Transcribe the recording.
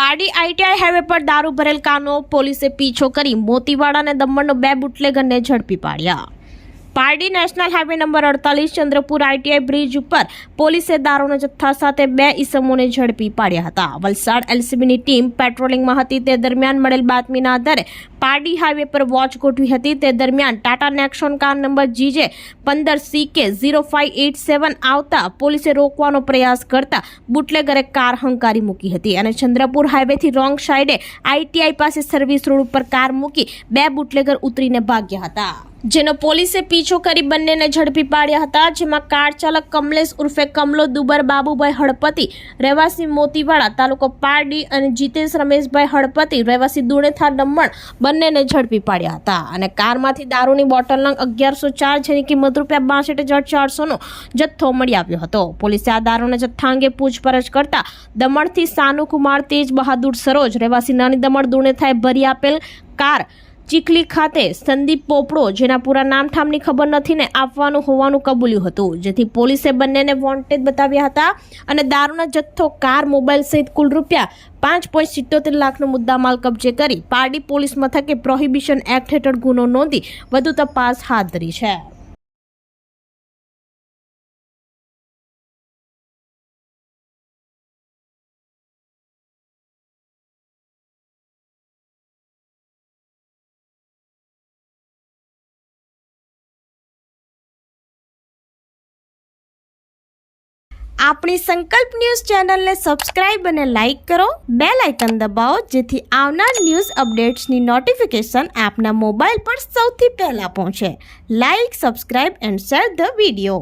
Pardi ITI highway પર દારૂ ભરેલ કારનો પોલીસે પીછો કરી મોતીવાડા અને દમણનો 2 બુટલેગરને ઝડપી પાડ્યા। Pardi national highway number 48 Chandrapur ITI bridge ઉપર પોલીસે દારૂના જથ્થા સાથે 2 ઈસમોને ઝડપી પાડ્યા હતા। વલસાડ એલસીબીની ટીમ પેટ્રોલિંગમાં હતી તે દરમિયાન મળેલ બાતમીના આધારે પારડી હાઈવે પર વોચ ગોઠવી હતી। તે દરમિયાન Tata Nexon car number GJ 15CK0587 આવતા પોલીસે રોકવાનો પ્રયાસ કરતા બુટલેગરે કાર હંકારી મૂકી હતી અને ચંદ્રપુર હાઈવેથી રોંગ સાઈડે આઈટીઆઈ પાસે સર્વિસ રોડ ઉપર કાર મૂકી 2 બુટલેગર ઉતરીને ભાગ્યા હતા, જેનો પોલીસે પીછો કરી બંનેને ઝડપી પાડ્યા હતા। જેમાં કાર ચાલક કમલેશ ઉર્ફે કમલો દુબર બાબુભાઈ હળપતિ રહેવાસી મોતીવાડા તાલુકો પારડી અને જીતેશ રમેશભાઈ હળપતિ રહેવાસી દુણેથા દમણ બંનેને ઝડપી પાડ્યા હતા અને કારમાંથી દારૂની બોટલ નંગ 1104 જેની કિંમત ₹62,400નો જથ્થો મળી આવ્યો હતો। પોલીસે આ દારૂના જથ્થા અંગે પૂછપરછ કરતા દમણથી સાનુકુમાર તેજ બહાદુર સરોજ રહેવાસી નાની દમણ દુણેથાએ ભરી આપેલ કાર ચીખલી ખાતે સંદીપ પોપડો જેના પૂરા નામઠામની ખબર નથી ને આપવાનું હોવાનું કબૂલ્યું હતું, જેથી પોલીસે બંનેને વોન્ટેડ બતાવ્યા હતા અને દારૂનો જથ્થો, કાર, મોબાઈલ સહિત કુલ ₹5.77 લાખનો મુદ્દામાલ કબજે કરી પારડી પોલીસ મથકે પ્રોહિબિશન એક્ટ હેઠળ ગુનો નોંધી વધુ તપાસ હાથ ધરી છે। આપણી સંકલ્પ ન્યૂઝ ચેનલને સબસ્ક્રાઇબ અને લાઇક કરો, બેલ આઇકન દબાવો જેથી આવનાર ન્યૂઝ અપડેટ્સની નોટિફિકેશન આપના મોબાઈલ પર સૌથી પહેલા પહોંચે। Like, subscribe and share the video.